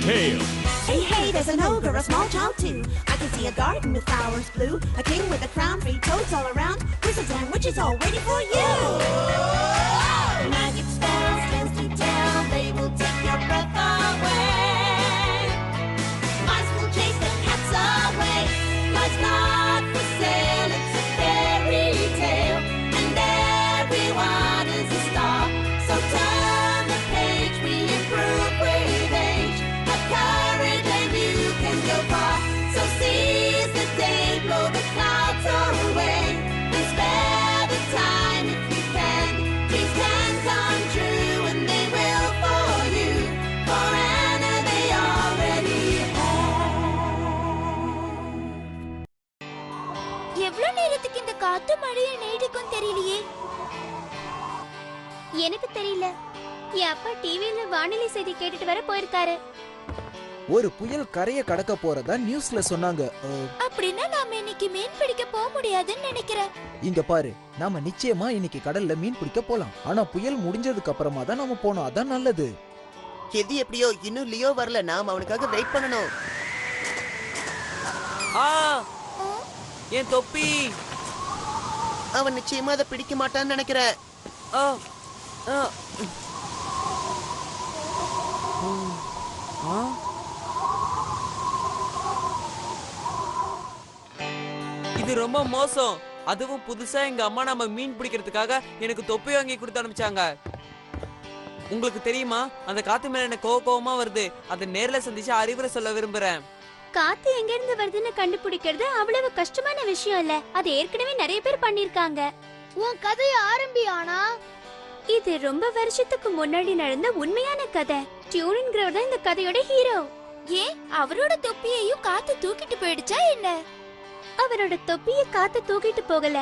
tale. Hey, hey, there's an ogre, a small child too. I can see a garden with flowers blue, a king with a crown, 3 toads all around, wizards and witches all waiting for you. Magic spells, tales to tell, they will take your breath away. Mice will chase the cats away. Life's not for sale, it's a fairy tale, and everyone is a star. So turn the page, we improve with age. Have courage and you can go far. So seize the day, blow the clouds away. And spare the time if you can. Dreams can come true and they will for you. For Anna they already have. எவ்வளவு நேரத்துக்கு இந்த காத்து மழையை நீடிக்கும் தெரியலையே. எனக்கு தெரியல. என் அப்பா டிவில வானிலை செய்தி கேட்டுட்டு வர போயிருக்காரு. ஒரு புயல் கரையை கடக்க போறதா நியூஸ்ல சொன்னாங்க. அப்படின்னா நாம இன்னைக்கு மீன் பிடிக்க போக முடியாதுன்னு நினைக்கிறேன். இங்க பாரு, நாம நிச்சயமா இன்னைக்கு கடல்ல மீன் பிடிக்க போலாம். ஆனா புயல் முடிஞ்சதுக்கு அப்புறமா தான் நாம போனோம். அதான் நல்லது. எது எப்படியோ இன்னும் லியோ வரல, நாம அவனுக்காக வெயிட் பண்ணணும். என் தொப்பி. அவன் நிச்சயமா அதை பிடிக்க மாட்டான்னு நினைக்கிறேன். இது ரொம்ப மோசம். அதுவும் புதுசா எங்க அம்மா நம்ம மீன் பிடிக்கிறதுக்காக எனக்கு தொப்பி வாங்கி கொடுத்து அனுப்பிச்சாங்க. உங்களுக்கு தெரியுமா, அந்த காத்து மேல எனக்கு கோவமா வருது. அதை நேர்ல சந்திச்சு அறிவுரை சொல்ல விரும்புறேன். காத்து எங்க இருந்து வருதுன்னு கண்டுபிடிக்கிறது அவ்வளவு கஷ்டமான விஷயம் இல்ல. அது ஏற்கனவே நிறைய பேர் பண்ணிருக்காங்க. உன் கதைய ஆரம்பியானா? இது ரொம்ப வருஷத்துக்கு முன்னாடி நடந்த உண்மையான கதை. டியூனின்கிறவர் தான் இந்த கதையோட ஹீரோ. ஏன் அவரோட தொப்பியையும் காத்து தூக்கிட்டு போயிடுச்சா என்ன? அவரோட தொப்பியை காத்து தூக்கிட்டு போகல.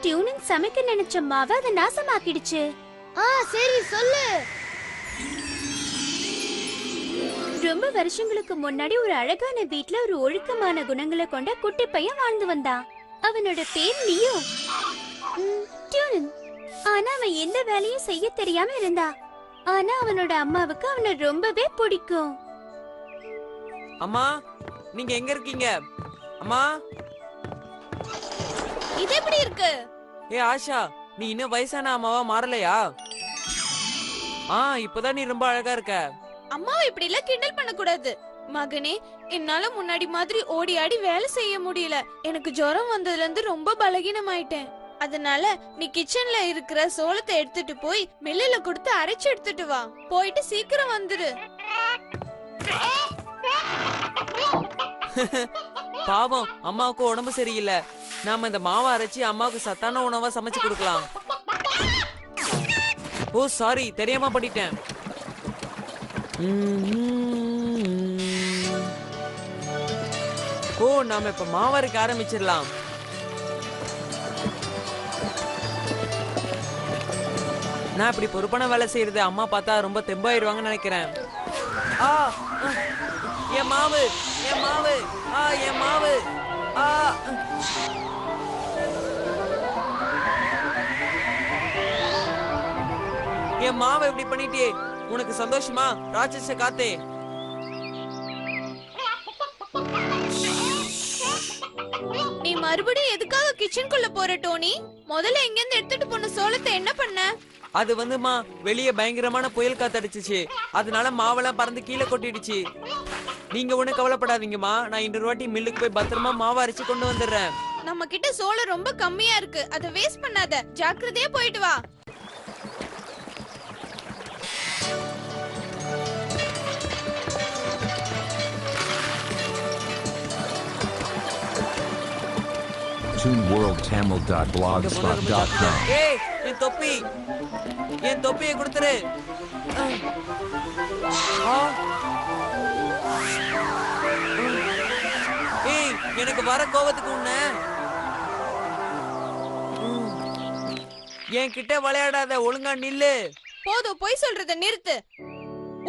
டியூனின் சமைக்க நினைச்ச மாவை அதை நாசமாக்கிடுச்சு. சரி சொல்லு. ரொம்ப வருஷங்களுக்கு முன்னாடி ஒரு அழகான வீட்ல ஒரு ஒழுக்கமான குணங்களை கொண்ட குட்டி பையன் வாழ்ந்து வந்தான். அவனோட பேர் லியோ. டியூனின். ஆனா அவன் எந்த வேலையும் செய்ய தெரியாம இருந்தா. ஆனா அவனோட அம்மாவுக்கு அவனை ரொம்பவே பிடிக்கும். அம்மா, நீங்க எங்க இருக்கீங்க? அம்மா, இது எப்படி இருக்கு? ஏ ஆஷா, நீ இன்னும் வயசான அம்மாவா மாறலையா? இப்பதான் நீ ரொம்ப அழகா இருக்க. அம்மாவை இப்படி எல்லாம் கிண்டல் பண்ண கூடாது மகனே. என்னால முன்னாடி மாதிரி ஓடி ஆடி வேலை செய்ய முடியல. எனக்கு ஜுரம் வந்ததுல இருந்து ரொம்ப பலகீனமாயிட்டேன். அதனால நீ கிச்சன்ல இருக்கிற சோளத்தை எடுத்துட்டு போய் மில்லுல கொடுத்து அரைச்சு எடுத்துட்டு வா. போயிட்டு சீக்கிரம் வந்துரு. பாவம், அம்மாவுக்கு உடம்பு சரியில்லை. நாம இந்த மாவை அரைச்சி அம்மாவுக்கு சத்தான உணவா சமைச்சு கொடுக்கலாம். ஓ சாரி, தெரியாம பண்ணிட்டேன். ஓ, நாம இப்ப மாவு அரைக்க ஆரம்பிச்சிடலாம். நான் இப்படி பொறுப்பான வேலை செய்யறது அம்மா பார்த்தா ரொம்ப தெம்பாயிருவாங்கன்னு நினைக்கிறேன். என் மாவு, என் மாவு, என் மாவு. என் மாவை எப்படி பண்ணிட்டே? உனக்கு சந்தோஷமா ராட்சச காத்தே? நீ மறுபடியும் எதுக்காக கிச்சனுக்குள்ள போற டோனி? முதல்ல எங்க இருந்து எடுத்துட்டு போன சோளத்தை என்ன பண்ண? அது வந்துமா, வெளியே பயங்கரமான புயல் காத்தடிச்சிச்சு. அதனால மாவெல்லாம் பறந்து கீழே கொட்டிடுச்சு. நீங்க ஒண்ணு கவலைப்படாதீங்கம்மா, நான் இன்னொரு வாட்டி மில்லுக்கு போய் பத்திரமா மாவு அரைச்சு கொண்டு வந்துடுறேன். நம்ம கிட்ட சோளம் ரொம்ப கம்மியா இருக்கு, அதை வேஸ்ட் பண்ணாத. ஜாக்கிரதையா போயிட்டு வா. TuneWorldTamil.blogspot.com. ஏய், என் தொப்பி, என் தொப்பியை கொடுத்துரு. ஏய், எனக்கு வர கோவத்துக்கு உன்ன என் கிட்ட விளையாடாத, ஒழுங்கா நில்லு. போதும், போய் சொல்றத நிறுத்து.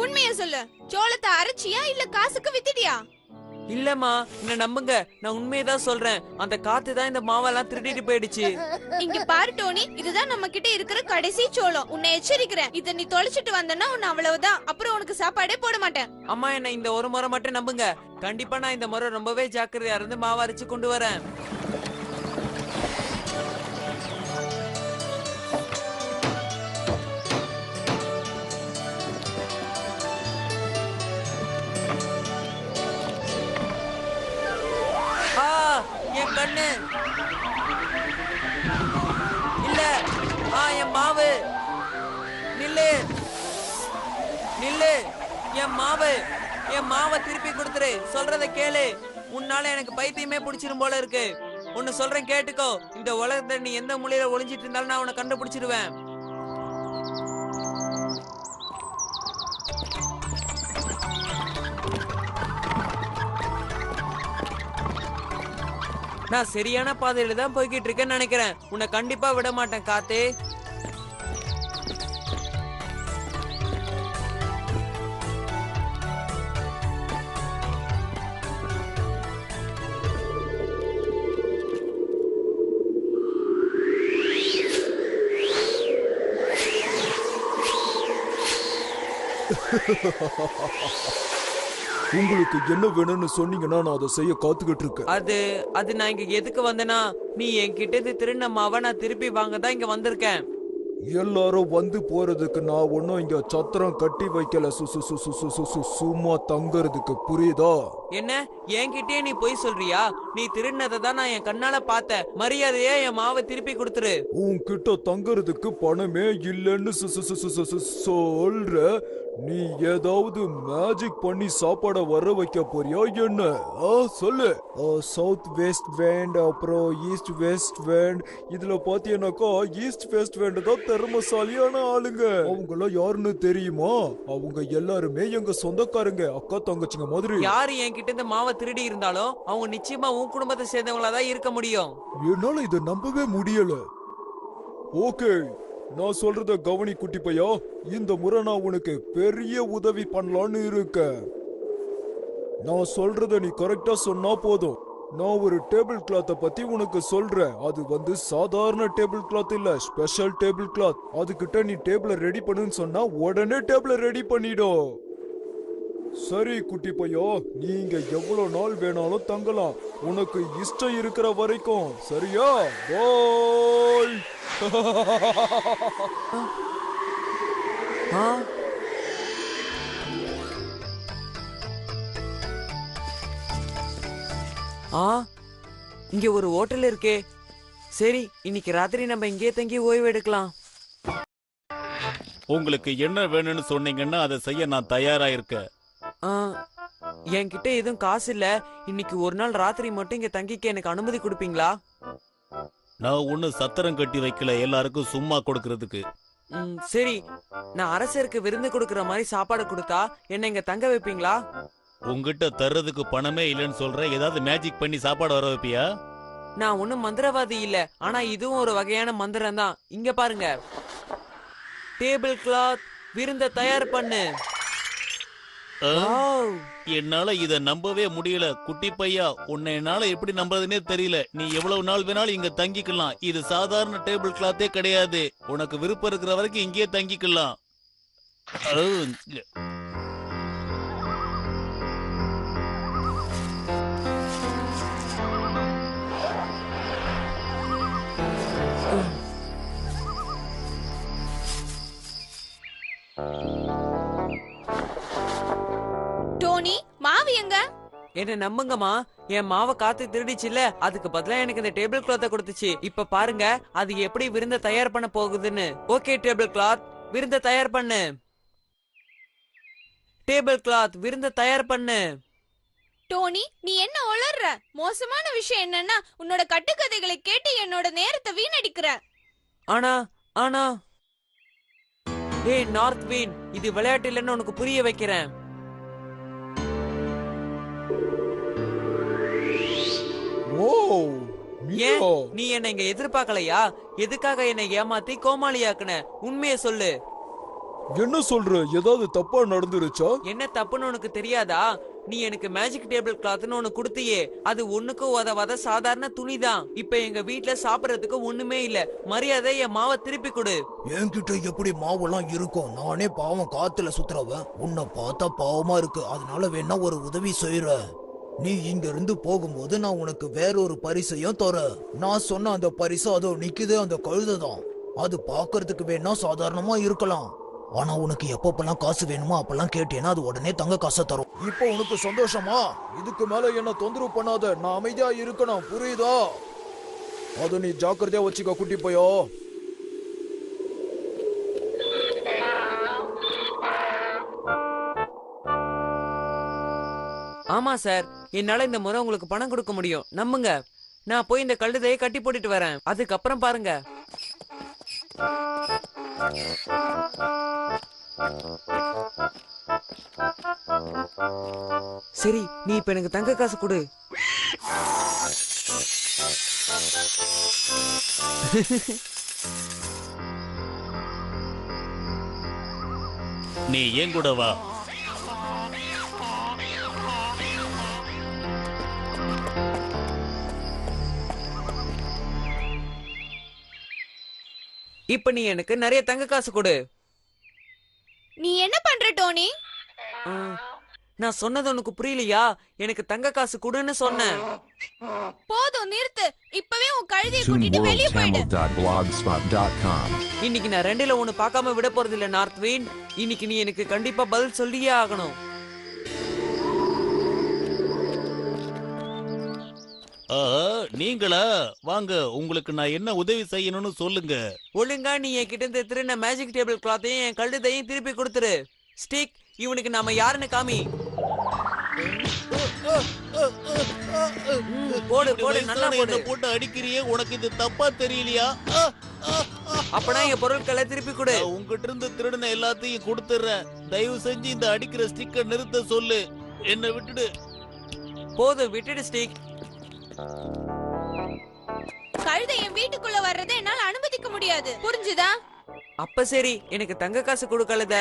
உண்மையா சொல்லு, சோளத்தை அரைச்சியா இல்ல காசுக்கு வித்துட்டியா? இல்லம்மா, என்ன நம்புங்க, நான் உண்மையதான் சொல்றேன். அந்த காத்து தான் இந்த மாவெல்லாம் திருடிட்டு போயிடுச்சு. இங்க பாரு டோனி, இதுதான் நம்ம கிட்ட இருக்கிற கடைசி சோளம். உன்னை எச்சரிக்கிறேன், இத நீ தொலைச்சிட்டு வந்தனா உன்னை அவ்வளவுதான். அப்புறம் உனக்கு சாப்பாடே போட மாட்டேன். அம்மா, என்ன இந்த ஒரு முறை மட்டும் நம்புங்க. கண்டிப்பா நான் இந்த முறை ரொம்பவே ஜாக்கிரதையா இருந்து மாவு அரைச்சு கொண்டு வரேன். என் கண்ணு இல்ல. என் மாவு. நில்லு நில்லு. என் மாவை திருப்பி கொடுத்துரு. சொல்றத கேளு. உன்னால எனக்கு பைத்தியமே பிடிச்சிரும் போல இருக்கு. ஒன்னு சொல்றேன் கேட்டுக்கோ. இந்த உலகத்துல நீ எந்த மூலையில ஒளிஞ்சிட்டு இருந்தாலும் நான் உன்னை கண்டுபிடிச்சிருவேன். நான் சரியான பாதையில தான் போய்கிட்டு இருக்கேன்னு நினைக்கிறேன். உன்னை கண்டிப்பா விட மாட்டேன் காத்தே. உங்களுக்கு என்ன வேணும்னு சொன்னீங்கன்னா நான் அதை செய்ய காத்துக்கிட்டு இருக்கேன். அது நான் இங்க எதுக்கு வந்தேனா, நீ என்கிட்ட இருந்து திருடின மாவை நான் திருப்பி வாங்க தான் இங்க வந்திருக்கேன். எல்லாரும் வந்து போறதுக்கு நான் ஒன்னும் இங்க சத்திரம் கட்டி வைக்கல. சும்மா தங்கறதுக்கு, புரியுதா? என்ன, என்கிட்டயே நீ போய் சொல்றியா? நீ திருடினதை தான் நான் என் கண்ணால பார்த்தேன். மரியாதையா என் மாவை திருப்பி கொடுத்துரு. உன்கிட்ட தங்கறதுக்கு பணமே இல்லைன்னு சொல்ற. நீ ஏதாவது மேஜிக் பண்ணி சாப்பாட வர வைக்க போறியா என்ன? சொல்லு. சவுத் வெஸ்ட் வேண்ட், அப்புறம் ஈஸ்ட் வெஸ்ட் வேண்ட். இதுல பாத்தீங்கன்னாக்கா ஈஸ்ட் வெஸ்ட் வேண்ட் தான் திறமசாலியான ஆளுங்க. அவங்கள யாருன்னு தெரியுமா? அவங்க எல்லாருமே எங்க சொந்தக்காரங்க, அக்கா தங்கச்சிங்க மாதிரி. யாரு என்கிட்ட இந்த மாவை திருடி இருந்தாலும் அவங்க நிச்சயமா உன் குடும்பத்தை சேர்ந்தவங்களா தான் இருக்க முடியும். என்னால இதை நம்பவே முடியல. ஓகே, நான் சொல்றத கவனி குட்டி பையா. இந்த முறை நான் உனக்கு பெரிய உதவி பண்ணலான்னு இருக்கேன். நான் சொல்றத நீ கரெக்டா சொன்னா போதும். நான் ஒரு டேபிள் கிளாத்தை பத்தி உனக்கு சொல்றேன். அது சாதாரண டேபிள் கிளாத் இல்ல, ஸ்பெஷல் டேபிள் கிளாத். அதுகிட்ட நீ டேபிள ரெடி பண்ணுன்னு சொன்னா உடனே டேபிள ரெடி பண்ணிடும். சரி குட்டி பையா, நீங்க எவ்வளவு நாள் வேணாலும் தங்கலாம், உனக்கு இஷ்டம் இருக்கிற வரைக்கும். சரியா? பாய். இங்க ஒரு ஹோட்டல் இருக்கே. சரி, இன்னைக்கு ராத்திரி நம்ம இங்கே தங்கி ஓய்வு எடுக்கலாம். உங்களுக்கு என்ன வேணும்னு சொன்னீங்கன்னா அதை செய்ய நான் தயாரா இருக்கேன். என்கிட்ட எதுவும் காசு இல்ல. இன்னைக்கு ஒரு நாள் ராத்திரி மட்டும் இங்க தங்கிக்க எனக்கு அனுமதி கொடுப்பீங்களா? நான் ஒண்ணு சத்திரம் கட்டி வைக்கல, எல்லாருக்கும் சும்மா கொடுக்கறதுக்கு. சரி, நான் அரசருக்கு விருந்து கொடுக்கற மாதிரி சாப்பாடு கொடுத்தா என்ன இங்க தங்க வைப்பீங்களா? உங்ககிட்ட தர்றதுக்கு பணமே இல்லைன்னு சொல்றேன், ஏதாவது மேஜிக் பண்ணி சாப்பாடு வர வைப்பியா? நான் ஒன்னும் மந்திரவாதி இல்ல, ஆனா இதுவும் ஒரு வகையான மந்திரம் தான். இங்க பாருங்க. டேபிள் கிளாத், விருந்த தயார் பண்ணு. என்னால இத நம்பவே முடியல குட்டி பையா. உன்னை என்னால எப்படி நம்புறதுன்னே தெரியல. நீ எவ்வளவு நாள் வேணாலும் இங்க தங்கிக்கலாம். இது சாதாரண டேபிள் கிளாத்தே கிடையாது. உனக்கு விருப்பம் இருக்கிற வரைக்கும் இங்கே தங்கிக்கலாம். டோனி, மாவு எங்க? என்ன நம்புங்கம்மா, என் மாவை காத்து திருடிச்சுல, அதுக்கு பதிலா எனக்கு இந்த டேபிள் கிளாத்தை கொடுத்துச்சு. இப்ப பாருங்க அது எப்படி விருந்த தயார் பண்ண போகுதுன்னு. ஓகே டேபிள் கிளாத், விருந்த தயார் பண்ணு. டேபிள் கிளாத், விருந்த தயார் பண்ணு. டோனி, நீ என்ன உளர்ற? மோசமான விஷயம் என்னன்னா உன்னோட கட்டுக்கதைகளை கேட்டு என்னோட நேரத்தை வீணடிக்கிற. ஆனா ஏய் நார்த் விண்ட், இது விளையாட்டு இல்லைன்னு உனக்கு புரிய வைக்கிறேன். ஏன் நீ என்ன இங்க எதிர்பார்க்கலையா? எதுக்காக என்னை ஏமாத்தி கோமாளியாக்குன? உண்மையை சொல்லு. என்ன சொல்ற? ஏதாவது தப்பா நடந்துருச்சா? என்ன தப்புன்னு உனக்கு தெரியாதா? நீ எனக்கு மேஜிக் டேபிள் கிளாத்னு ஒண்ணு கொடுத்தியே, அது ஒண்ணுக்கும் உதவாத சாதாரண துணிதான். இப்ப எங்க வீட்ல சாப்பிடறதுக்கு ஒண்ணுமே இல்ல. மரியாதை என் மாவை திருப்பி கொடு. என்கிட்ட எப்படி மாவெல்லாம் இருக்கும்? நானே பாவம் காத்துல சுத்துறவன். உன்னை பார்த்தா பாவமா இருக்கு. அதனால வேணா ஒரு உதவி செய்யற. நீ இங்க இருந்து போகும்போது நான் உனக்கு வேறொரு பரிசையும் தரேன். நான் சொன்ன அந்த பரிசு அதோ நிக்குது, அந்த கழுதைதான். அது பாக்குறதுக்கு வேணா சாதாரணமா இருக்கலாம், ஆனா உனக்கு எப்பப்பெல்லாம் காசு வேணுமோ அப்பெல்லாம் கேட்டேன்னா அது உடனே தங்க காசை தரும். இப்போ உனக்கு சந்தோஷமா? இதுக்கு மேல என்ன தொந்தரவு பண்ணாத. நான் அமைதியா இருக்கணும், புரியுதா? அது நீ ஜாக்கிரதையா வச்சுக்க குட்டி பையா. ஆமா சார், என்னால இந்த முறை உங்களுக்கு பணம் கொடுக்க முடியும், நம்புங்க. நான் போய் இந்த கழுதையை கட்டி போட்டுட்டு வரேன், அதுக்கப்புறம் பாருங்க. சரி, நீ இப்ப எனக்கு தங்க காசு கொடு. நீ ஏன் கூட வா. இப்ப நீ எனக்கு நிறைய தங்க காசு கொடு. நீ என்ன பண்ற டோனி? நான் சொன்னது உனக்கு புரியலையா? எனக்கு தங்க காசு கொடுன்னு சொன்னேன். போதும், நிறுத்து. இப்பவே உன் கழுதையை கூட்டிட்டு வெளிய போயிடு. ToonWorldTamil.blogspot.com. இன்னைக்கு நான் ரெண்டுல ஒண்ணு பார்க்காம விட போறது இல்ல நார்த் விண்ட். இன்னைக்கு நீ எனக்கு கண்டிப்பா பதில் சொல்லியே ஆகணும். நீங்களா? வாங்க, உங்களுக்கு நான் என்ன உதவி செய்யணும்னு சொல்லுங்க. ஒழுங்கா நீ என்கிட்ட இருந்து திருடின மேஜிக் டேபிள் கிளாத்தையும் என் கழுதையும் திருப்பி கொடுத்துரு. ஸ்டிக், இவனுக்கு நாம யாருன்னு காமி. போடு போடு, நல்லா போடு. போட்டு அடிக்கிறியே, உனக்கு இது தப்பா தெரியலையா? அப்பனா என் பொருட்களை திருப்பி கொடு. உங்ககிட்ட இருந்து திருடின எல்லாத்தையும் கொடுத்துறேன். தயவு செஞ்சு இந்த அடிக்கிற ஸ்டிக்கை நிறுத்த சொல்லு. என்ன விட்டுடு. போதும், விட்டுடு ஸ்டிக். கழுதை என் வீட்டுக்குள்ள வர்றதை என்னால அனுமதிக்க முடியாது, புரிஞ்சுதா? அப்ப சரி, எனக்கு தங்க காசு கொடுக்கலத.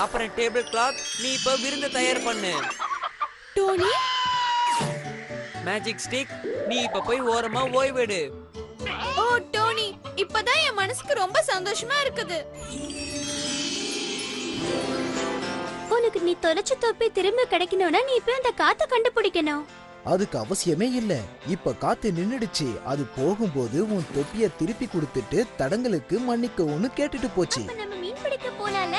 அப்புறம் டேபிள் கிளாத், நீ இப்ப விருந்து தயார் பண்ணு. டோனி, மேஜிக் ஸ்டிக், நீ இப்ப போய் ஓரமா ஓய்வெடு. ஓ டோனி, இப்பதான் என் மனசுக்கு ரொம்ப சந்தோஷமா இருக்குது. உனக்கு நீ தொலைச்ச தொப்பி திரும்ப கிடைக்கணும்னா நீ இப்ப அந்த காத்தை கண்டுபிடிக்கணும். அதுக்கு அவசியமே இல்ல. இப்ப காத்து நின்னுடுச்சு. அது போகும்போது உன் தொப்பிய திருப்பி கொடுத்துட்டு தடங்களுக்கு மன்னிக்கவும் கேட்டுட்டு போச்சு. நம்ம மீன் பிடிக்க போலாம்ல.